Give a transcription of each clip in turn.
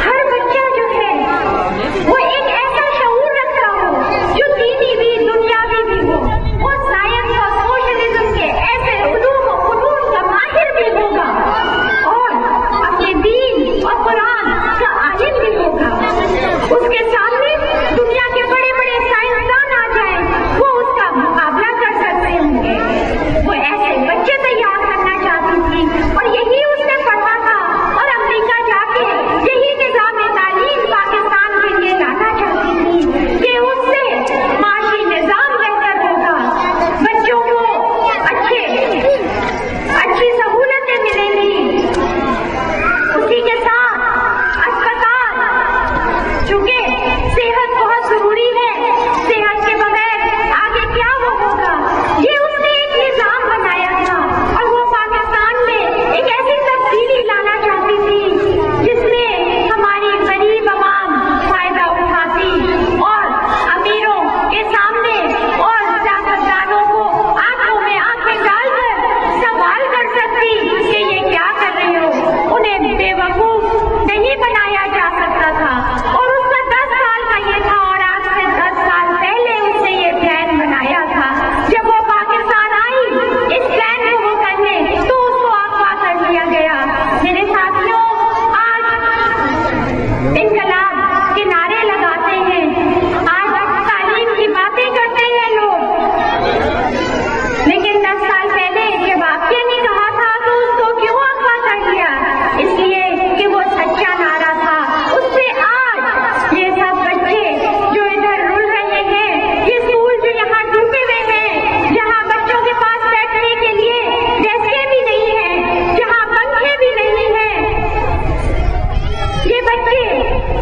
हर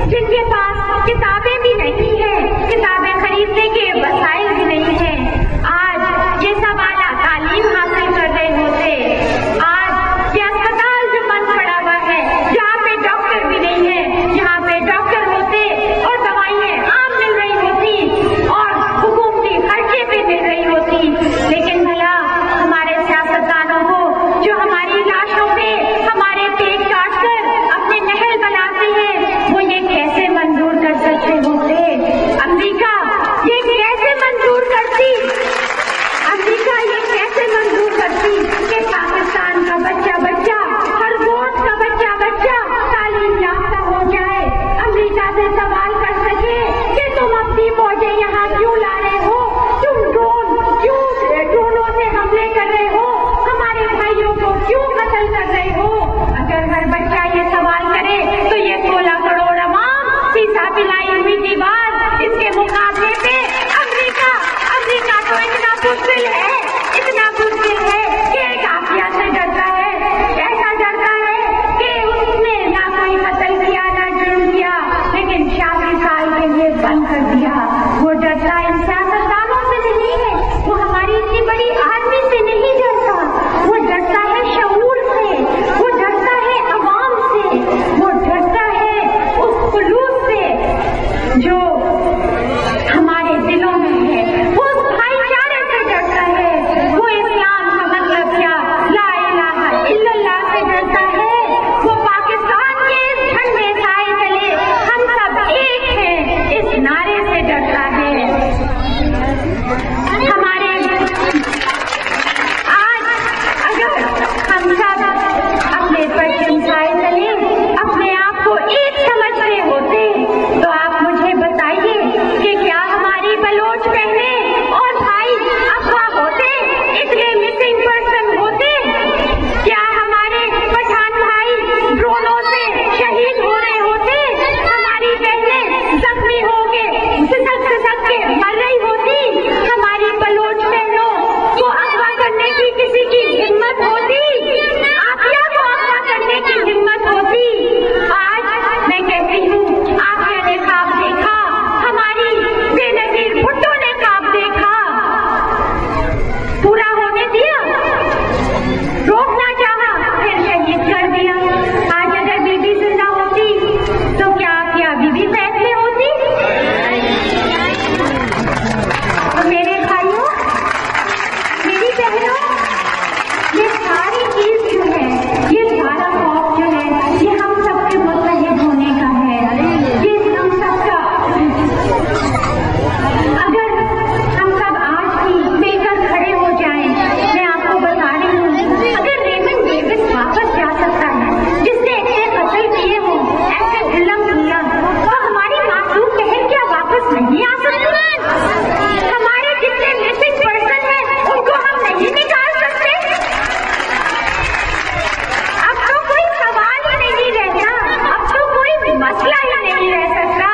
जिनके पास किताबें भी नहीं है, किताबें खरीदने के वसाइल भी नहीं है, आज ये सब आला तालीम हासिल कर रहे होते। आज ये अस्पताल जो बंद पड़ा हुआ है, जहाँ पे डॉक्टर भी नहीं है, जहाँ पे डॉक्टर होते और दवाइयाँ आम मिल रही होती और हुकूमती खर्चे पे मिल रही होती, लेकिन भला हमारे सियासतदानों को जो हमारी लाशों पे हमारे पेट काट कर अपने महल बनाते हैं, वो ये कैसे मंजूर कर सकते होते? अमेरिका ये कैसे मंजूर करती? अमेरिका ये कैसे मंजूर करती कि पाकिस्तान का बच्चा बच्चा, हर वोट का बच्चा बच्चा तालीम याफ्ता हो जाए, अमेरिका से सवाल कर सके कि तुम अपनी फौजें यहाँ क्यों ला रहे हो, तुम ड्रोनों से हमले कर रहे हो, हमारे भाइयों को क्यों कत्ल कर रहे हो? अगर हर बच्चा ये सवाल करे तो ये 16 करोड़ अवाम सीधा पिलाई हुई दीवार, इसके मुकाबले पे अमेरिका तो इतना बुज़दिल है, इतना बुज़दिल है कि एक आफिया से डरता है, ऐसा डरता है कि उसने ना कोई कत्ल किया ना जुर्म किया, लेकिन 66 साल के लिए बंद कर दिया। वो डरता इन सियासतदानों से नहीं है, वो हमारी इतनी बड़ी आर्मी से नहीं डरता, वो डरता है शऊर से, वो डरता है अवाम से, वो डरता है उस खुलूस से जो हमारे दिलों में है, वो उस भाईचारे से डरता है, वो इस्लाम का मतलब क्या, ला इलाहा इल्लल्लाह से डरता है, वो पाकिस्तान के इस झंडे साए तले हम सब एक हैं इस नारे से डरता है। हमारे आज अगर हम सब अपने परचम साए तले अपने आप को एक समझते होते तो आप मुझे बताइए कि क्या हमारी बलोच बहनें और भाई अफवाह होते, इसलिए मिसिंग पर्सन होते? क्या हमारे पठान भाई ड्रोनों से शहीद हो रहे होते? हमारी बहनें जख्मी होके सिसक के मर रही होती? हमारी बलोच बहनों को अगवा करने की किसी की हिम्मत होती? आफिया को अगवा करने की हिम्मत होती? आज मैं कहती हूँ, आफिया ने ख्वाब देखा, हमारी बेनजीर भुट्टो ने ख्वाब देखा, पूरा होने दिया, रोकना चाहा, फिर शहीद कर दिया। आज अगर बीबी जिंदा होती तो क्या आफिया बीबी फैसले होती? और मेरे भाइयों, मेरी बहनों, ये सारी चीज जो है, ये सारा खौफ जो है, ये हम सबके मुत्तहिद होने का है, ये हम सबका। अगर हम सब आज ही मिलकर खड़े हो जाएं, मैं आपको बता रही हूँ, अगर रेमंड डेविस वापस जा सकता है, जिसने ऐसे कत्ल किए हों, ऐसे जुल्म किया, तो हमारी मासूम बहन क्या वापस नहीं आ सकती? हमारे जितने मिसिंग पर्सन हैं, उनको हम नहीं निकाल सकते? अब तो कोई सवाल ही नहीं रहता, अब तो कोई मसला ही नहीं रह सकता।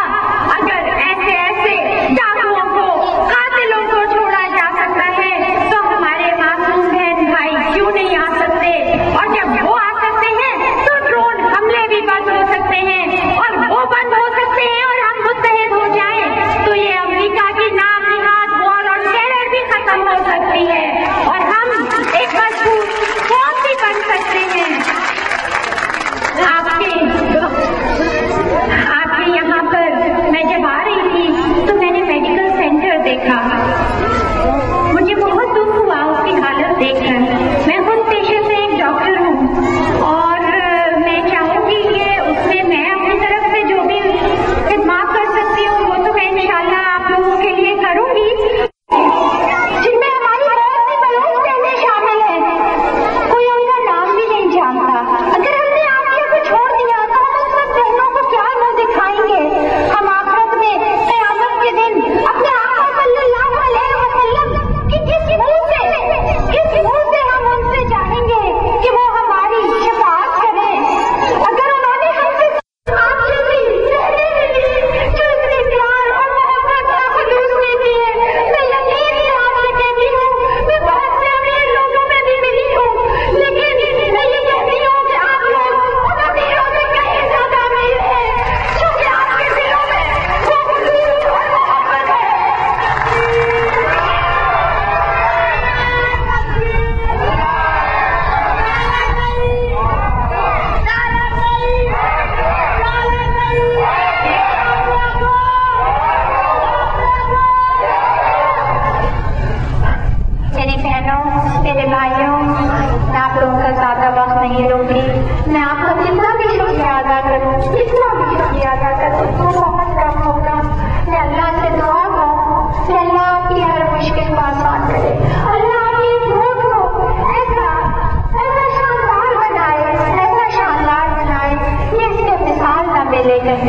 अगर ऐसे डाकुओं को, कातिलों को छोड़ा जा सकता है, तो हमारे मासूम बहन भाई क्यों नहीं आ सकते? और जब वो आ सकते हैं तो ड्रोन हमले भी बंद हो सकते हैं, और वो बंद हो सकते हैं और हम मुत्तहिद हो जाएं, तो ये अमेरिका की नाम निहाद वॉर और टेरर भी खत्म हो सकती है, और हम एक मजबूत कौम भी बन सकते हैं। आपके यहाँ पर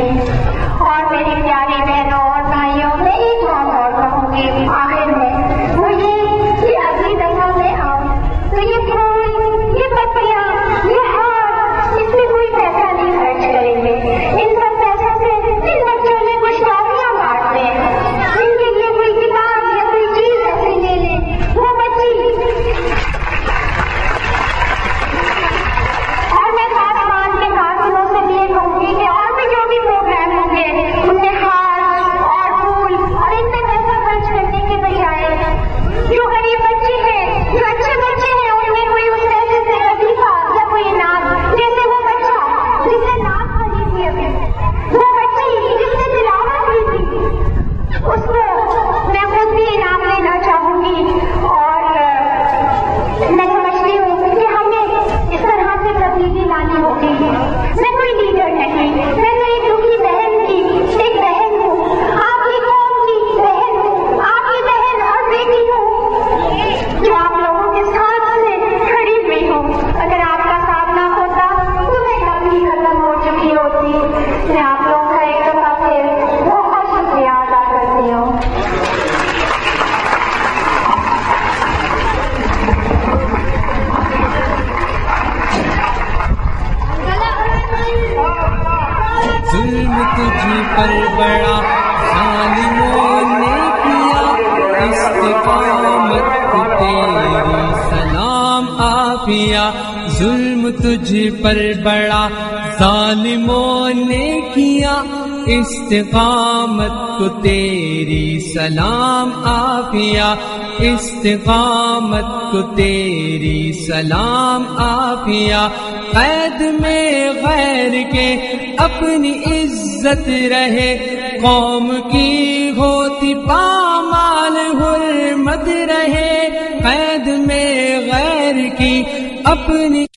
थी। और मेरी प्यारी बहनों और भाइयों, मैं एक बात और कहूँगी आखिर में, वो ये अगली दफा मैं आऊँ तो ये फूल, ये पत्तियाँ, ये हार, इसमें कोई पैसा नहीं खर्च करेंगे। इन सब पैसों से इन बच्चों में कुछ टॉफियाँ बांट दें, इनके लिए कोई किताब या कोई चीज ऐसी ले लें। वो बच्ची और मैं खासमान के कानूनों से भी ये कहूँगी कि और भी जो भी प्रोग्राम होंगे उनमें हार और फूल और इनमें पैसा खर्च करने के बजाय जो गरीब बच्चे हैं, जो अच्छे बच्चे हैं, उनमें कोई उस पैसे से वजीफा या कोई इनाम, जैसे वो बच्चा जिसने नाक खरीदी थी अभी, वो बच्ची जिसने तिलावत की थी, उसको मैं खुद भी इनाम लेना चाहूंगी। और मैं समझती हूँ कि हमें इस तरह से तब्दीली लानी होगी। मैं कोई लीडर नहीं, मैं तो एक दुखी बहन की एक बहन हूँ, आपकी कौम की बहन हूँ, आपकी बहन और बेटी हूँ, जो आप लोगों के साथ से खड़ी हुई हूँ। अगर आपका साथ ना होता तो मैं कभी खत्म हो चुकी होती। मैं आप लोगों का एक दफा फिर बहुत शुक्रिया अदा करती हूँ। जुल्म तुझ पर बड़ा जालिमों ने किया, इस्तिकामत को तेरी सलाम आफिया। जुल्म तुझ पर बड़ा जालिमों ने किया, इस्तिकामत को तेरी सलाम आफिया। इस्तिकामत को तेरी सलाम आफिया। कैद में गैर के अपनी इज्जत रहे, कौम की होती पामाल हुर्मत रहे। कैद में गैर की अपनी